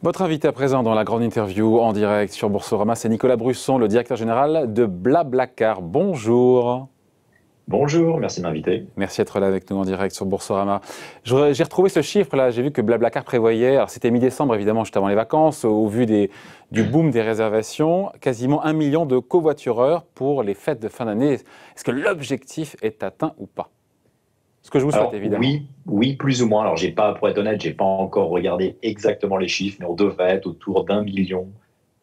Votre invité à présent dans la grande interview en direct sur Boursorama, c'est Nicolas Brusson, le directeur général de Blablacar. Bonjour. Bonjour, merci de m'inviter. Merci d'être là avec nous en direct sur Boursorama. J'ai retrouvé ce chiffre-là, j'ai vu que Blablacar prévoyait, alors c'était mi-décembre évidemment, juste avant les vacances, au vu du boom des réservations, quasiment 1 million de covoitureurs pour les fêtes de fin d'année. Est-ce que l'objectif est atteint ou pas ? Ce que je vous souhaite évidemment. Oui, plus ou moins. Alors pour être honnête, j'ai pas encore regardé exactement les chiffres, mais on devrait être autour d'1 million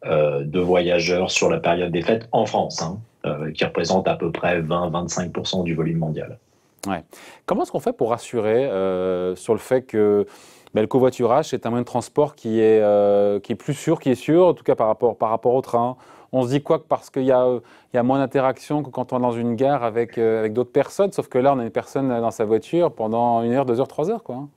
de voyageurs sur la période des fêtes en France, qui représente à peu près 20-25% du volume mondial. Ouais. Comment est-ce qu'on fait pour rassurer sur le fait que le covoiturage, c'est un moyen de transport qui est plus sûr, en tout cas par rapport au train? On se dit quoi? Parce qu'il y a moins d'interaction que quand on est dans une gare avec d'autres personnes, sauf que là, on a une personne dans sa voiture pendant 1 heure, 2 heures, 3 heures, quoi.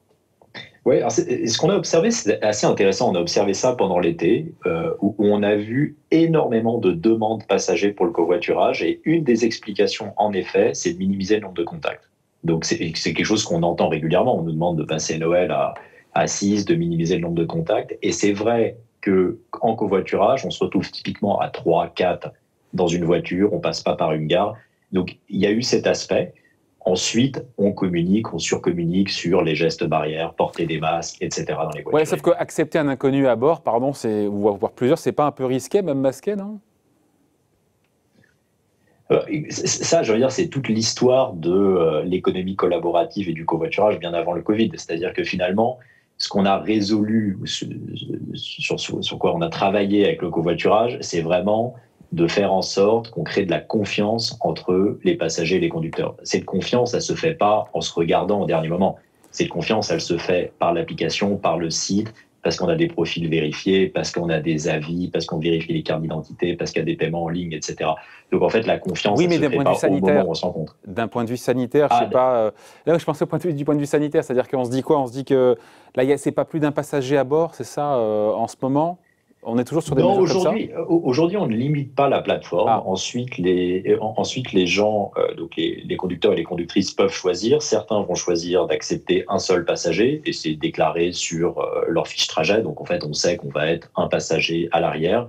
Oui, ce qu'on a observé, c'est assez intéressant. On a observé ça pendant l'été, où on a vu énormément de demandes passagers pour le covoiturage. Et une des explications, en effet, c'est de minimiser le nombre de contacts. Donc, c'est quelque chose qu'on entend régulièrement. On nous demande de passer Noël à 6, de minimiser le nombre de contacts. Et c'est vrai qu'en covoiturage, on se retrouve typiquement à 3, 4 dans une voiture. On ne passe pas par une gare. Donc, il y a eu cet aspect. Ensuite, on surcommunique sur les gestes barrières, porter des masques, etc. dans les voitures. Ouais, sauf qu'accepter un inconnu à bord, voire plusieurs, c'est pas un peu risqué, même masqué, non? Ça, je veux dire, c'est toute l'histoire de l'économie collaborative et du covoiturage bien avant le Covid. C'est-à-dire que finalement, ce qu'on a résolu, sur quoi on a travaillé avec le covoiturage, c'est vraiment de faire en sorte qu'on crée de la confiance entre les passagers et les conducteurs. Cette confiance, elle ne se fait pas en se regardant au dernier moment. Cette confiance, elle se fait par l'application, par le site, parce qu'on a des profils vérifiés, parce qu'on a des avis, parce qu'on vérifie les cartes d'identité, parce qu'il y a des paiements en ligne, etc. Donc en fait, la confiance, elle se fait pas au moment où on se rencontre. D'un point de vue sanitaire, je sais pas. Là, je pensais du point de vue sanitaire, c'est-à-dire qu'on se dit quoi? On se dit que là, c'est pas plus d'un passager à bord, c'est ça, en ce moment? On est toujours sur des mesures comme ça? Aujourd'hui, on ne limite pas la plateforme. Ensuite, les gens, donc les conducteurs et les conductrices peuvent choisir. Certains vont choisir d'accepter un seul passager et c'est déclaré sur leur fiche trajet. Donc, en fait, on sait qu'on va être un passager à l'arrière.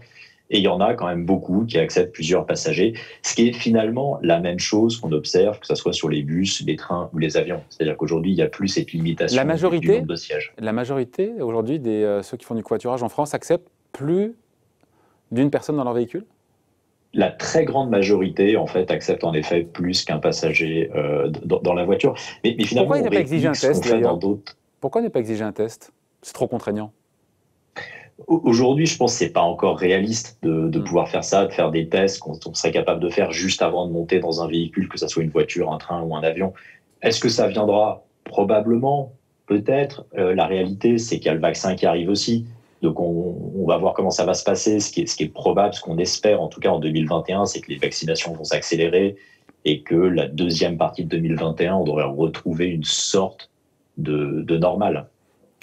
Et il y en a quand même beaucoup qui acceptent plusieurs passagers, ce qui est finalement la même chose qu'on observe, que ce soit sur les bus, les trains ou les avions. C'est-à-dire qu'aujourd'hui, il n'y a plus cette limitation du nombre de sièges. La majorité, aujourd'hui, ceux qui font du covoiturage en France acceptent plus d'une personne dans leur véhicule? La très grande majorité, en fait, accepte en effet plus qu'un passager dans la voiture. Mais finalement, pourquoi il n'est pas exigé un test, d'ailleurs? Pourquoi ne pas exiger un test? C'est trop contraignant. Aujourd'hui, je pense que ce n'est pas encore réaliste de pouvoir faire ça, de faire des tests qu'on serait capable de faire juste avant de monter dans un véhicule, que ce soit une voiture, un train ou un avion. Est-ce que ça viendra? Probablement, peut-être. La réalité, c'est qu'il y a le vaccin qui arrive aussi. Donc, on va voir comment ça va se passer. Ce qui est probable, ce qu'on espère, en tout cas en 2021, c'est que les vaccinations vont s'accélérer et que la deuxième partie de 2021, on devrait retrouver une sorte de normal.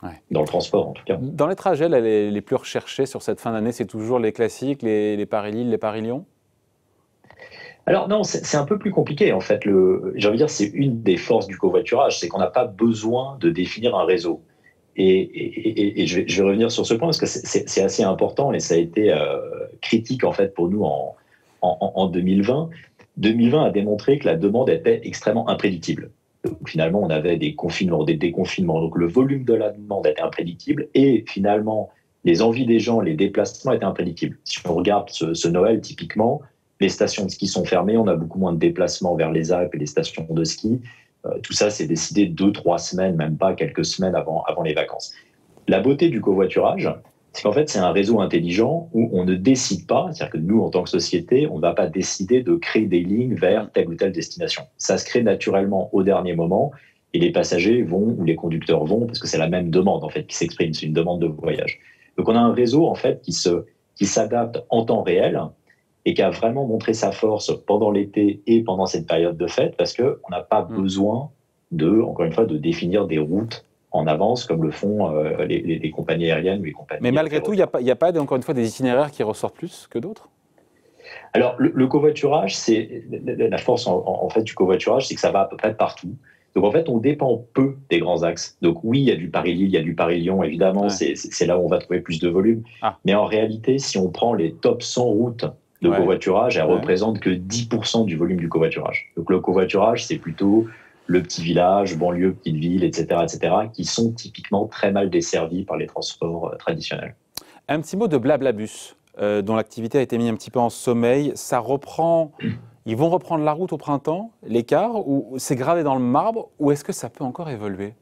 Ouais. Dans le transport, en tout cas. Dans les trajets, les plus recherchés sur cette fin d'année, c'est toujours les classiques, les Paris-Lille, les Paris-Lyon? Alors non, c'est un peu plus compliqué. En fait, j'ai envie de dire, c'est une des forces du covoiturage, c'est qu'on n'a pas besoin de définir un réseau. Et je vais revenir sur ce point parce que c'est assez important et ça a été critique en fait pour nous en 2020. 2020 a démontré que la demande était extrêmement imprédictible. Donc, finalement, on avait des confinements, des déconfinements. Donc le volume de la demande était imprédictible et finalement, les envies des gens, les déplacements étaient imprédictibles. Si on regarde ce Noël, typiquement, les stations de ski sont fermées, on a beaucoup moins de déplacements vers les Alpes et les stations de ski. Tout ça, c'est décidé 2-3 semaines, même pas quelques semaines avant les vacances. La beauté du covoiturage, c'est qu'en fait, c'est un réseau intelligent où on ne décide pas, c'est-à-dire que nous, en tant que société, on ne va pas décider de créer des lignes vers telle ou telle destination. Ça se crée naturellement au dernier moment et les passagers vont ou les conducteurs vont parce que c'est la même demande en fait qui s'exprime, c'est une demande de voyage. Donc on a un réseau en fait qui s'adapte en temps réel et qui a vraiment montré sa force pendant l'été et pendant cette période de fête parce qu'on n'a pas besoin encore une fois, de définir des routes en avance comme le font les compagnies aériennes ou les compagnies. Mais malgré tout, il n'y a pas encore une fois des itinéraires qui ressortent plus que d'autres? Alors le covoiturage, c'est la force en fait du covoiturage, c'est que ça va à peu près partout. Donc en fait, on dépend peu des grands axes. Donc oui, il y a du Paris-Lille, il y a du Paris-Lyon, évidemment, Ouais. c'est là où on va trouver plus de volume. Ah, Mais en réalité, si on prend les top 100 routes de ouais, covoiturage, elles ouais. représentent que 10% du volume du covoiturage. Donc le covoiturage, c'est plutôt le petit village, banlieue, petite ville, etc., qui sont typiquement très mal desservis par les transports traditionnels. Un petit mot de Blablabus, dont l'activité a été mise un petit peu en sommeil. Ça reprend. Ils vont reprendre la route au printemps, l'écart, ou c'est gravé dans le marbre, ou est-ce que ça peut encore évoluer?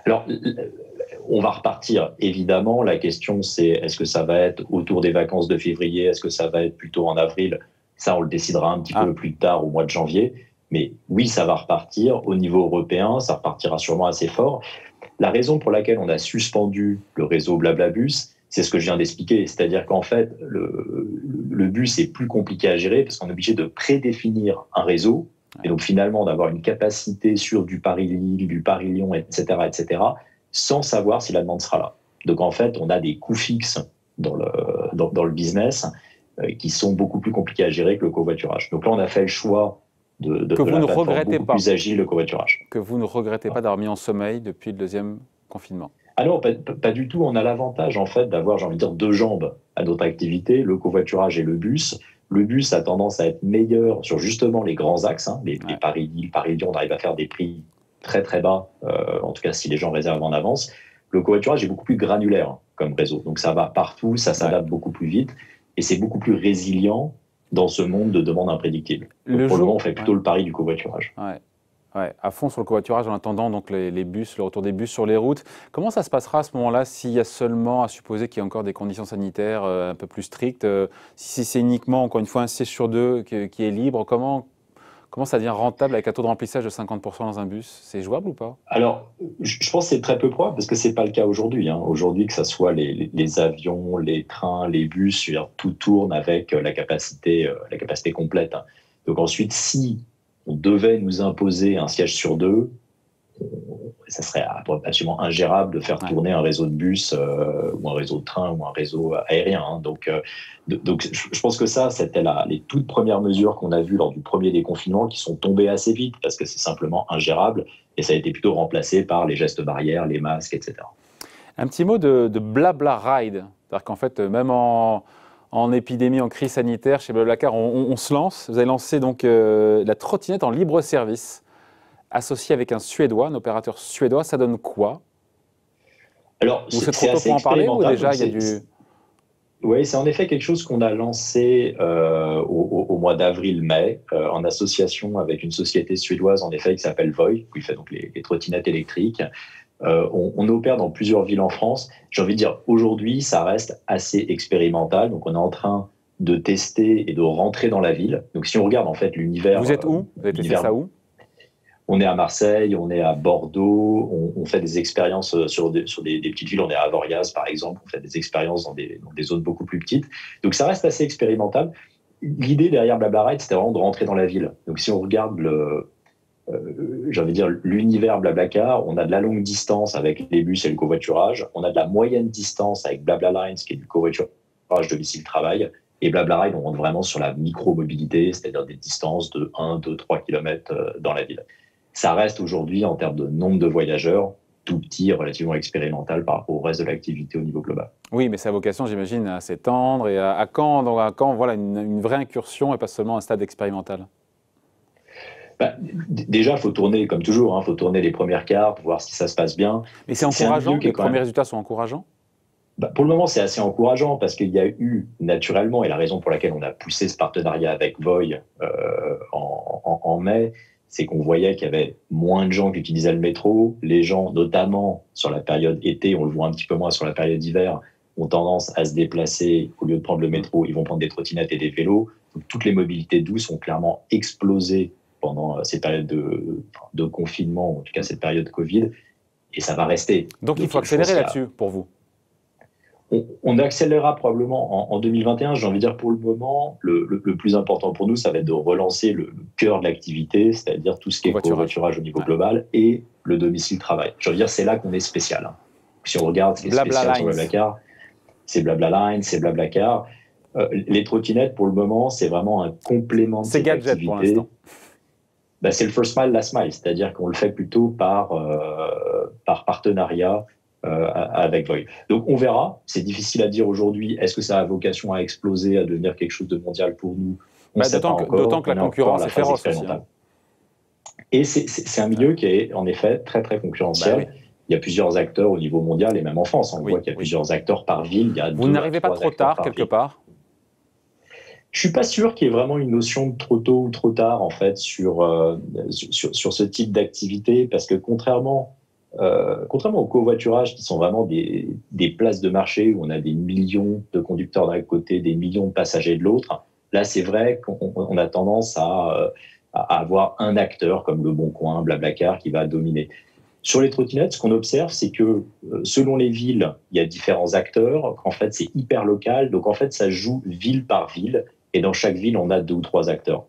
Alors, on va repartir. Évidemment, la question, c'est est-ce que ça va être autour des vacances de février? Est-ce que ça va être plutôt en avril? Ça, on le décidera un petit Ah, peu plus tard, au mois de janvier. Mais oui, ça va repartir. Au niveau européen, ça repartira sûrement assez fort. La raison pour laquelle on a suspendu le réseau Blablabus, c'est ce que je viens d'expliquer. C'est-à-dire qu'en fait, le bus est plus compliqué à gérer parce qu'on est obligé de prédéfinir un réseau et donc finalement d'avoir une capacité sur du Paris-Lille, du Paris-Lyon, etc., sans savoir si la demande sera là. Donc en fait, on a des coûts fixes dans le business qui sont beaucoup plus compliqués à gérer que le covoiturage. Donc là, on a fait le choix que de vous la ne plateforme regrettez beaucoup pas, plus agile, le covoiturage. que vous ne regrettez pas d'avoir mis en sommeil depuis le deuxième confinement. Ah non, pas du tout. On a l'avantage, en fait, d'avoir, j'ai envie de dire, deux jambes à notre activité, le covoiturage et le bus. Le bus a tendance à être meilleur sur justement les grands axes, hein, les Ouais. Paris-Lille, Paris-Lyon, on arrive à faire des prix très très bas, en tout cas si les gens réservent en avance. Le covoiturage est beaucoup plus granulaire comme réseau, donc ça va partout, ça Ouais. s'adapte beaucoup plus vite et c'est beaucoup plus résilient dans ce monde de demande imprédictible. Donc Le pour le moment, jour, on fait ouais, plutôt le pari du covoiturage. ouais, ouais, à fond sur le covoiturage en attendant donc les bus, le retour des bus sur les routes. Comment ça se passera à ce moment-là s'il y a seulement à supposer qu'il y a encore des conditions sanitaires un peu plus strictes, si c'est uniquement, encore une fois, un siège sur deux qui est libre, comment ça devient rentable avec un taux de remplissage de 50% dans un bus? C'est jouable ou pas? Alors, je pense que c'est très peu probable parce que c'est pas le cas aujourd'hui, hein. Aujourd'hui, que ce soit les avions, les trains, les bus, je veux dire, tout tourne avec la capacité complète, hein. Donc ensuite, si on devait nous imposer un siège sur deux, ça serait absolument ingérable de faire Ouais. tourner un réseau de bus ou un réseau de train ou un réseau aérien, hein. Donc, je pense que ça, c'était les toutes premières mesures qu'on a vues lors du premier déconfinement qui sont tombées assez vite parce que c'est simplement ingérable et ça a été plutôt remplacé par les gestes barrières, les masques, etc. Un petit mot de Blabla Ride. C'est-à-dire qu'en fait, même en épidémie, en crise sanitaire, chez Blablacar, on se lance. Vous avez lancé donc la trottinette en libre service, associée avec un Suédois, un opérateur suédois. Ça donne quoi? Alors, Ou c'est trop c'est tôt assez pour en parler ou expérimental. déjà Donc il y a du... oui, c'est en effet quelque chose qu'on a lancé au mois d'avril-mai en association avec une société suédoise en effet qui s'appelle Voi, qui fait donc les trottinettes électriques. On opère dans plusieurs villes en France. J'ai envie de dire, aujourd'hui, ça reste assez expérimental. Donc, on est en train de tester et de rentrer dans la ville. Donc, si on regarde en fait Vous êtes où? Vous avez testé ça où? on est à Marseille, on est à Bordeaux, on fait des expériences sur des petites villes. On est à Avoriaz, par exemple. On fait des expériences dans des zones beaucoup plus petites. Donc, ça reste assez expérimental. L'idée derrière BlaBlaRide, c'était vraiment de rentrer dans la ville. Donc, si on regarde j'ai envie de dire, l'univers Blablacar, on a de la longue distance avec les bus et le covoiturage, on a de la moyenne distance avec BlaBlaLines, qui est du covoiturage domicile-travail, et BlaBlaRide, on rentre vraiment sur la micro-mobilité, c'est-à-dire des distances de 1, 2, 3 km dans la ville. Ça reste aujourd'hui, en termes de nombre de voyageurs, tout petit, relativement expérimental par rapport au reste de l'activité au niveau global. Oui, mais sa vocation, j'imagine, à s'étendre et à quand, donc à quand voilà, une vraie incursion et pas seulement un stade expérimental. Déjà, il faut tourner, comme toujours, il faut tourner les premières cartes, voir si ça se passe bien. Mais c'est C'est un encourageant, milieu qui les est quand premiers même... résultats sont encourageants? Pour le moment, c'est assez encourageant parce qu'il y a eu naturellement, et la raison pour laquelle on a poussé ce partenariat avec Voi en mai, c'est qu'on voyait qu'il y avait moins de gens qui utilisaient le métro. Les gens, notamment sur la période été, on le voit un petit peu moins sur la période hiver, ont tendance à se déplacer. Au lieu de prendre le métro, ils vont prendre des trottinettes et des vélos. Donc, toutes les mobilités douces ont clairement explosé pendant ces périodes de confinement, en tout cas cette période Covid, et ça va rester. Donc il faut accélérer là-dessus pour vous. On accélérera probablement en 2021. J'ai envie de dire pour le moment, le plus important pour nous, ça va être de relancer le cœur de l'activité, c'est-à-dire tout ce qui est covoiturage au niveau global et le domicile-travail. J'ai envie de dire, c'est là qu'on est spécial, hein. Si on regarde ce qui est spécial sur Blablacar, c'est BlaBlaLines, c'est Blablacar. Les trottinettes, pour le moment, c'est vraiment un complément de cette activité. C'est gadget pour l'instant. bah, c'est le first mile, last mile, c'est-à-dire qu'on le fait plutôt par partenariat avec Voil. Donc on verra, c'est difficile à dire aujourd'hui, est-ce que ça a vocation à exploser, à devenir quelque chose de mondial pour nous? On ne Bah, sait pas d'autant encore, que la on est encore à concurrence la est phase féroce aussi, expérimentale. hein. Et c'est un milieu qui est en effet très très Bah oui, concurrentiel. Il y a plusieurs acteurs au niveau mondial et même en France. On voit oui, qu'il y a oui. plusieurs acteurs par ville. Il y a Vous 2 à n'arrivez pas 3 trop acteurs tard, par quelque ville. part? Je suis pas sûr qu'il y ait vraiment une notion de trop tôt ou trop tard en fait sur ce type d'activité parce que contrairement au covoiturage qui sont vraiment des places de marché où on a des millions de conducteurs d'un côté, des millions de passagers de l'autre, là c'est vrai qu'on a tendance à avoir un acteur comme Le Bon Coin, Blablacar qui va dominer. Sur les trottinettes, ce qu'on observe, c'est que selon les villes, il y a différents acteurs, qu'en fait c'est hyper local, donc en fait ça joue ville par ville, et dans chaque ville on a 2 ou 3 acteurs.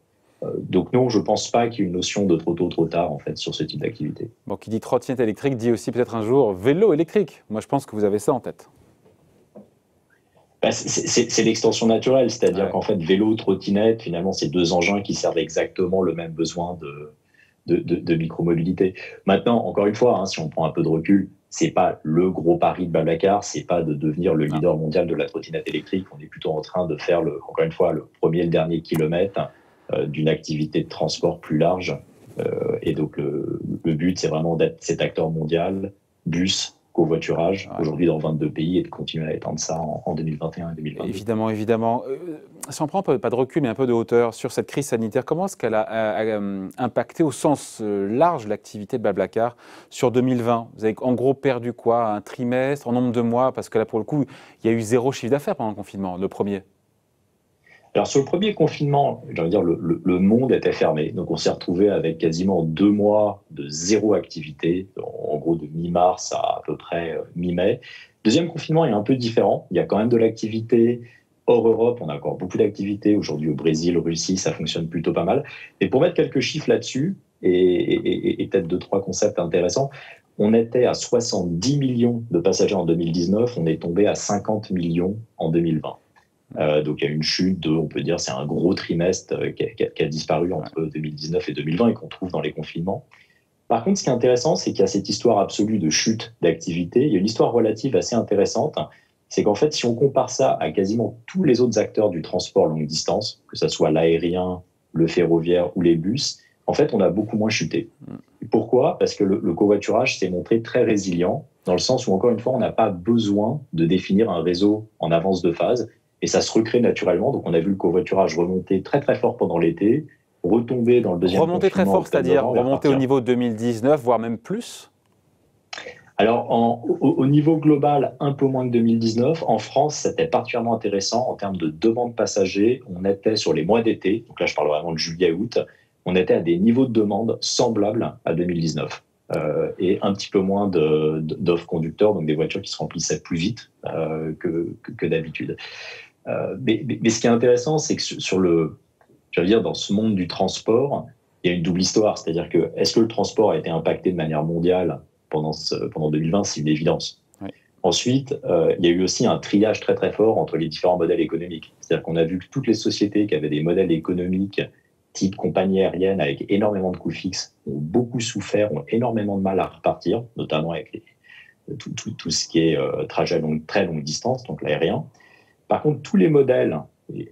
Donc non, je pense pas qu'il y ait une notion de trop tôt, trop tard en fait sur ce type d'activité. Bon, qui dit trottinette électrique dit aussi peut-être un jour vélo électrique. Moi, je pense que vous avez ça en tête. Bah, c'est l'extension naturelle, c'est-à-dire Ouais. qu'en fait vélo, trottinette, finalement c'est 2 engins qui servent exactement le même besoin de micromobilité. Maintenant, encore une fois, hein, si on prend un peu de recul, c'est pas le gros pari de Blablacar, c'est pas de devenir le Non. leader mondial de la trottinette électrique. On est plutôt en train de faire, encore une fois, le premier et le dernier kilomètre d'une activité de transport plus large. Et donc, le but, c'est vraiment d'être cet acteur mondial, bus, covoiturage, Ouais. aujourd'hui dans 22 pays, et de continuer à étendre ça en 2021 et 2022. Évidemment, évidemment. Si on prend pas de recul, mais un peu de hauteur sur cette crise sanitaire, comment est-ce qu'elle a impacté au sens large l'activité de Blablacar sur 2020? Vous avez en gros perdu quoi? Un trimestre, en nombre de mois? Parce que là, pour le coup, il y a eu 0 chiffre d'affaires pendant le confinement, le premier. Alors sur le premier confinement, j'ai envie de dire, le monde était fermé. Donc on s'est retrouvé avec quasiment 2 mois de zéro activité, en gros de mi-mars à peu près mi-mai. Deuxième confinement est un peu différent. Il y a quand même de l'activité. Hors Europe, on a encore beaucoup d'activités. Aujourd'hui au Brésil, Russie, ça fonctionne plutôt pas mal. Et pour mettre quelques chiffres là-dessus, et peut-être 2, 3 concepts intéressants, on était à 70 millions de passagers en 2019, on est tombé à 50 millions en 2020. Donc il y a une chute on peut dire, c'est un gros trimestre qui a disparu entre 2019 et 2020 et qu'on trouve dans les confinements. Par contre, ce qui est intéressant, c'est qu'il y a cette histoire absolue de chute d'activité. Il y a une histoire relative assez intéressante. C'est qu'en fait, si on compare ça à quasiment tous les autres acteurs du transport longue distance, que ce soit l'aérien, le ferroviaire ou les bus, en fait, on a beaucoup moins chuté. Pourquoi? Parce que le covoiturage s'est montré très résilient, dans le sens où, encore une fois, on n'a pas besoin de définir un réseau en avance de phase, et ça se recrée naturellement. Donc, on a vu le covoiturage remonter très très fort pendant l'été, retomber dans le deuxième Remonter très confinement, fort, c'est-à-dire octobre-novembre, et remonter au repartir. niveau 2019, voire même plus? Alors, au niveau global, un peu moins que 2019. En France, c'était particulièrement intéressant en termes de demande passagers. On était sur les mois d'été, donc là, je parle vraiment de juillet-août, on était à des niveaux de demande semblables à 2019. Et un petit peu moins d'offres conducteurs, donc des voitures qui se remplissaient plus vite que d'habitude. Mais ce qui est intéressant, c'est que je veux dire, dans ce monde du transport, il y a une double histoire. C'est-à-dire que, est-ce que le transport a été impacté de manière mondiale pendant 2020? C'est une évidence. Oui. Ensuite, il y a eu aussi un triage très très fort entre les différents modèles économiques. C'est-à-dire qu'on a vu que toutes les sociétés qui avaient des modèles économiques type compagnie aérienne avec énormément de coûts fixes ont beaucoup souffert, ont énormément de mal à repartir, notamment avec tout ce qui est trajet très longue distance, donc l'aérien. Par contre, tous les modèles,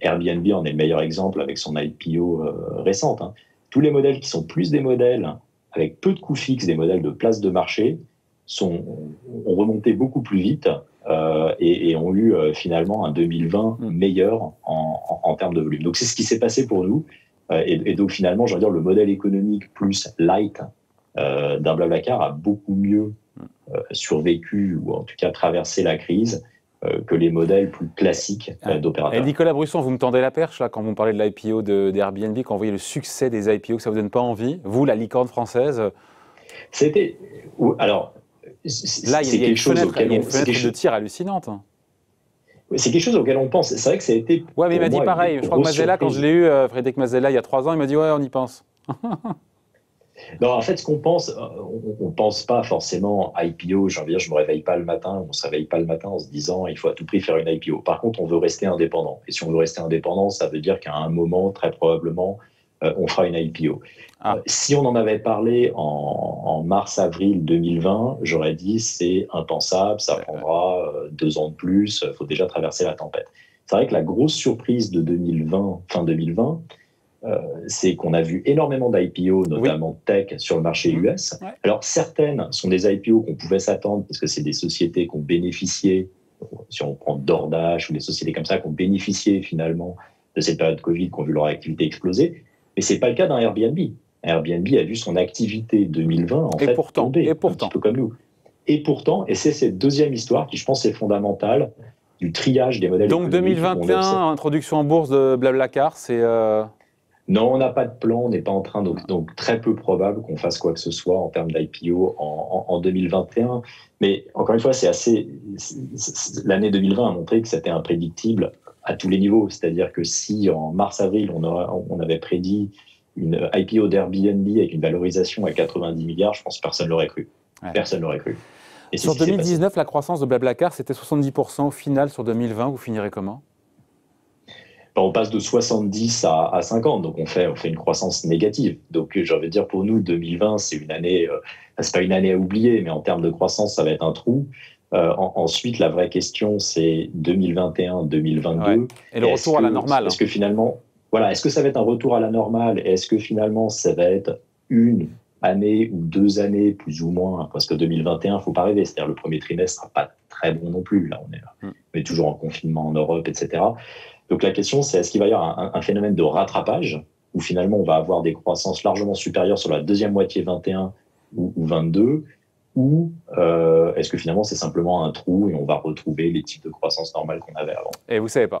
Airbnb en est le meilleur exemple avec son IPO récente, hein, tous les modèles qui sont plus des modèles avec peu de coûts fixes, des modèles de place de marché, ont remonté beaucoup plus vite et ont eu finalement un 2020 meilleur en termes de volume. Donc c'est ce qui s'est passé pour nous. Et donc finalement, je veux dire, le modèle économique plus light d'un Blablacar a beaucoup mieux survécu ou en tout cas traversé la crise que les modèles plus classiques d'opérateurs. Et Nicolas Brusson, vous me tendez la perche là quand vous me parlez de l'IPO d'Airbnb, quand vous voyez le succès des IPO, que ça vous donne pas envie? Vous, la licorne française? C'était alors Là, il y a une fenêtre, de tir hallucinante. C'est quelque chose auquel on pense. C'est vrai que ça a été. Ouais, mais il m'a dit pareil. Je crois que Mazella, quand je l'ai eu, Frédéric Mazella, il y a 3 ans, il m'a dit ouais, on y pense. Non, en fait, ce qu'on pense, on pense pas forcément IPO. J'ai envie de dire, je me réveille pas le matin, on se réveille pas le matin en se disant il faut à tout prix faire une IPO. Par contre, on veut rester indépendant. Et si on veut rester indépendant, ça veut dire qu'à un moment, très probablement, on fera une IPO. Ah. Si on en avait parlé en mars-avril 2020, j'aurais dit c'est impensable, ça prendra 2 ans de plus, il faut déjà traverser la tempête. C'est vrai que la grosse surprise de 2020, fin 2020, c'est qu'on a vu énormément d'IPO, notamment tech, sur le marché US. Ouais. Alors, certaines sont des IPO qu'on pouvait s'attendre parce que c'est des sociétés qui ont bénéficié, si on prend DoorDash ou des sociétés comme ça, qui ont bénéficié finalement de cette période Covid, qui ont vu leur activité exploser. Mais ce n'est pas le cas d'un Airbnb. Airbnb a vu son activité 2020 tomber, un petit peu comme nous. Et pourtant, et c'est cette deuxième histoire qui, je pense, est fondamentale, du triage des modèles économiques. Donc 2021, introduction en bourse de Blablacar, c'est... Non, on n'a pas de plan, on n'est pas en train, donc très peu probable qu'on fasse quoi que ce soit en termes d'IPO en 2021. Mais encore une fois, l'année 2020 a montré que c'était imprédictible à tous les niveaux. C'est-à-dire que si en mars-avril, on avait prédit une IPO d'Airbnb avec une valorisation à 90 milliards, je pense que personne ne l'aurait cru. Ouais. Personne ne l'aurait cru. Et sur 2019, la croissance de Blablacar, c'était 70%. Au final, sur 2020, vous finirez comment ? On passe de 70 à 50, donc on fait une croissance négative. Donc j'ai envie de dire, pour nous, 2020, c'est une année, c'est pas une année à oublier, mais en termes de croissance, ça va être un trou. Ensuite, la vraie question, c'est 2021, 2022. Ouais. Et le retour à la normale. Est-ce que finalement, est-ce que ça va être un retour à la normale? Et est-ce que finalement, ça va être une année ou 2 années, plus ou moins, parce que 2021, il ne faut pas rêver. C'est-à-dire le premier trimestre sera pas très bon non plus. Là, on est toujours en confinement en Europe, etc. Donc la question, c'est est-ce qu'il va y avoir un phénomène de rattrapage où finalement on va avoir des croissances largement supérieures sur la deuxième moitié 21 ou 22, ou est-ce que finalement c'est simplement un trou et on va retrouver les types de croissance normales qu'on avait avant? Et vous ne savez pas?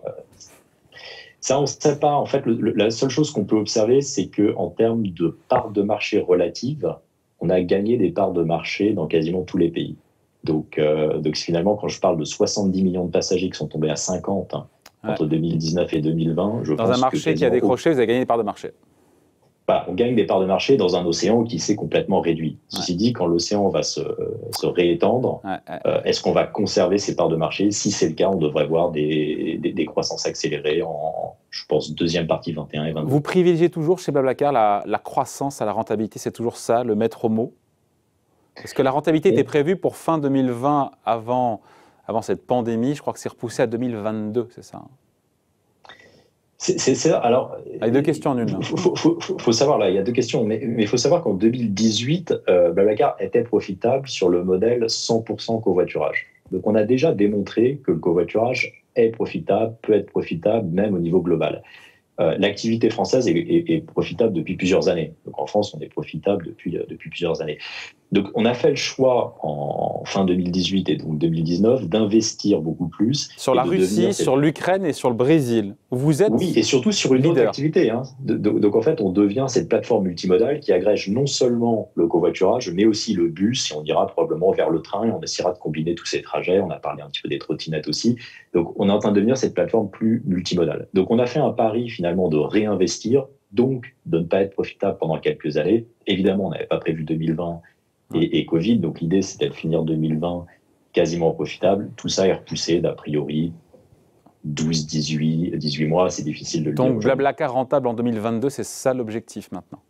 Ça, on ne sait pas. En fait, la seule chose qu'on peut observer, c'est qu'en termes de parts de marché relatives, on a gagné des parts de marché dans quasiment tous les pays. Donc finalement, quand je parle de 70 millions de passagers qui sont tombés à 50, entre 2019 et 2020, je pense que... Dans un marché qui a décroché, vous avez gagné des parts de marché. On gagne des parts de marché dans un océan qui s'est complètement réduit. Ceci dit, quand l'océan va se réétendre, est-ce qu'on va conserver ces parts de marché? Si c'est le cas, on devrait voir des croissances accélérées en, je pense, deuxième partie 21 et 22. Vous privilégiez toujours chez Blablacar la croissance à la rentabilité, c'est toujours ça, le maître mot? Est-ce que la rentabilité était prévue pour fin 2020 avant cette pandémie? Je crois que c'est repoussé à 2022, c'est ça? C'est ça. Alors, il y a 2 questions en une. Il faut savoir, là, il y a 2 questions, mais il faut savoir qu'en 2018, Blablacar était profitable sur le modèle 100% covoiturage. Donc, on a déjà démontré que le covoiturage est profitable, peut être profitable, même au niveau global. L'activité française est profitable depuis plusieurs années. Donc, en France, on est profitable depuis plusieurs années. Donc, on a fait le choix en fin 2018 et donc 2019 d'investir beaucoup plus. Sur la Russie, sur l'Ukraine et sur le Brésil. Vous êtes Oui, et surtout sur une autre activité. Donc, en fait, on devient cette plateforme multimodale qui agrège non seulement le covoiturage, mais aussi le bus, et on ira probablement vers le train, et on essaiera de combiner tous ces trajets. On a parlé un petit peu des trottinettes aussi. Donc, on est en train de devenir cette plateforme plus multimodale. Donc, on a fait un pari finalement de réinvestir, donc de ne pas être profitable pendant quelques années. Évidemment, on n'avait pas prévu 2020 et Covid, donc l'idée c'était de finir 2020 quasiment profitable. Tout ça est repoussé d'a priori 12, 18 mois, c'est difficile de le dire. Donc Blablacar rentable en 2022, c'est ça l'objectif maintenant?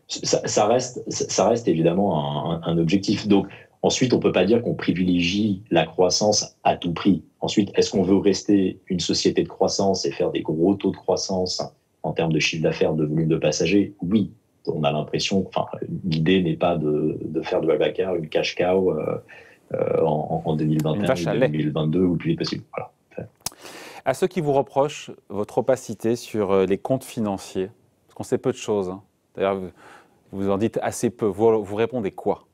Ça reste évidemment un objectif. Donc ensuite, on ne peut pas dire qu'on privilégie la croissance à tout prix. Ensuite, est-ce qu'on veut rester une société de croissance et faire des gros taux de croissance en termes de chiffre d'affaires, de volume de passagers? Oui. On a l'impression, l'idée n'est pas de faire de Blablacar une cash cow en 2021 ou 2022 ou le plus vite possible. Voilà. À ceux qui vous reprochent votre opacité sur les comptes financiers, parce qu'on sait peu de choses, d'ailleurs vous en dites assez peu, vous répondez quoi?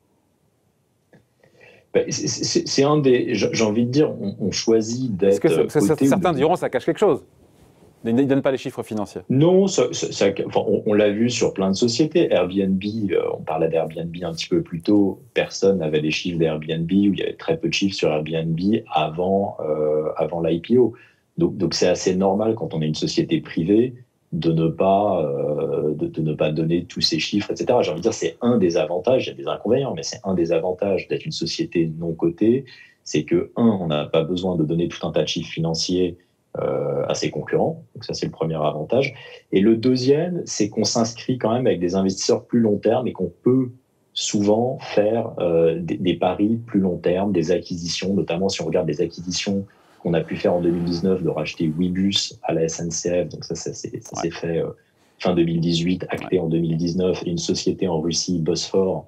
C'est un des... J'ai envie de dire, on choisit d'être... Est-ce que certains diront ça cache quelque chose? Ils ne donnent pas les chiffres financiers. Non, on l'a vu sur plein de sociétés. Airbnb, on parlait d'Airbnb un petit peu plus tôt, personne n'avait les chiffres d'Airbnb, ou il y avait très peu de chiffres sur Airbnb avant l'IPO. Donc c'est assez normal quand on est une société privée de ne pas donner tous ces chiffres, etc. J'ai envie de dire, c'est un des avantages, il y a des inconvénients, mais c'est un des avantages d'être une société non cotée, c'est que, on n'a pas besoin de donner tout un tas de chiffres financiers à ses concurrents. Donc ça, c'est le premier avantage. Et le deuxième, c'est qu'on s'inscrit quand même avec des investisseurs plus long terme et qu'on peut souvent faire des paris plus long terme, des acquisitions, notamment si on regarde les acquisitions qu'on a pu faire en 2019, de racheter Ouibus à la SNCF. Donc ça s'est fait fin 2018, acté en 2019, et une société en Russie, Bosphore.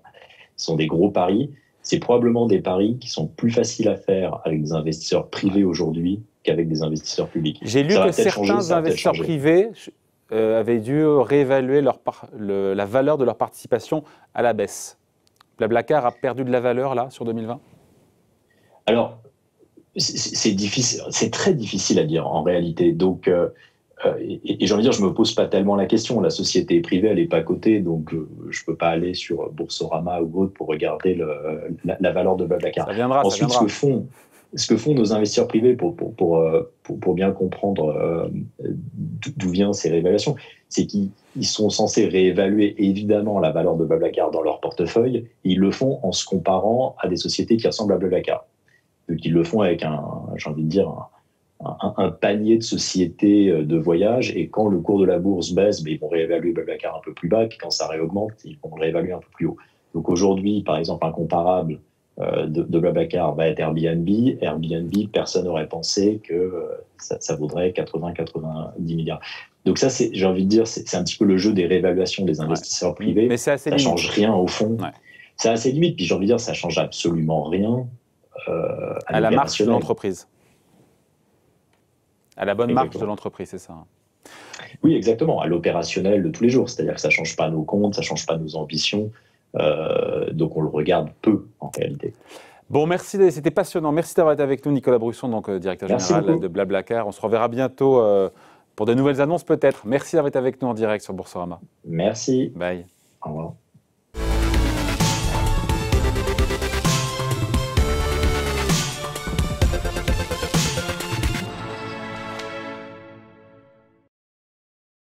Ce sont des gros paris. C'est probablement des paris qui sont plus faciles à faire avec des investisseurs privés aujourd'hui qu'avec des investisseurs publics. J'ai lu que certains investisseurs privés avaient dû réévaluer la valeur de leur participation à la baisse. Blablacar a perdu de la valeur là sur 2020 ? Alors, c'est difficile, c'est très difficile à dire en réalité. Donc, et j'ai envie de dire, je me pose pas tellement la question. La société est privée, elle n'est pas cotée, donc je peux pas aller sur Boursorama ou autre pour regarder la valeur de Blablacar. Ça viendra. Ensuite, ça viendra. Ce que font nos investisseurs privés pour bien comprendre d'où viennent ces réévaluations, c'est qu'ils sont censés réévaluer évidemment la valeur de Blablacar dans leur portefeuille, et ils le font en se comparant à des sociétés qui ressemblent à Blablacar. Donc ils le font avec j'ai envie de dire, un panier de sociétés de voyage, et quand le cours de la bourse baisse, ils vont réévaluer Blablacar un peu plus bas, puis quand ça réaugmente, ils vont le réévaluer un peu plus haut. Donc aujourd'hui, par exemple, un comparable de Blablacar va être Airbnb. Airbnb, personne n'aurait pensé que ça vaudrait 80-90 milliards. Donc ça, j'ai envie de dire, c'est un petit peu le jeu des réévaluations des investisseurs privés. Mais c'est assez ça limite. Change rien au fond. Ouais. C'est assez limite. Puis j'ai envie de dire, ça change absolument rien à la marche de l'entreprise. À la bonne marche de l'entreprise, c'est ça. Oui, exactement. À l'opérationnel de tous les jours. C'est-à-dire que ça ne change pas nos comptes, ça ne change pas nos ambitions. Donc on le regarde peu en réalité. Bon, merci, c'était passionnant. Merci d'avoir été avec nous, Nicolas Brusson, donc directeur général de Blablacar. On se reverra bientôt pour de nouvelles annonces peut-être. Merci d'avoir été avec nous en direct sur Boursorama. Merci. Bye. Au revoir.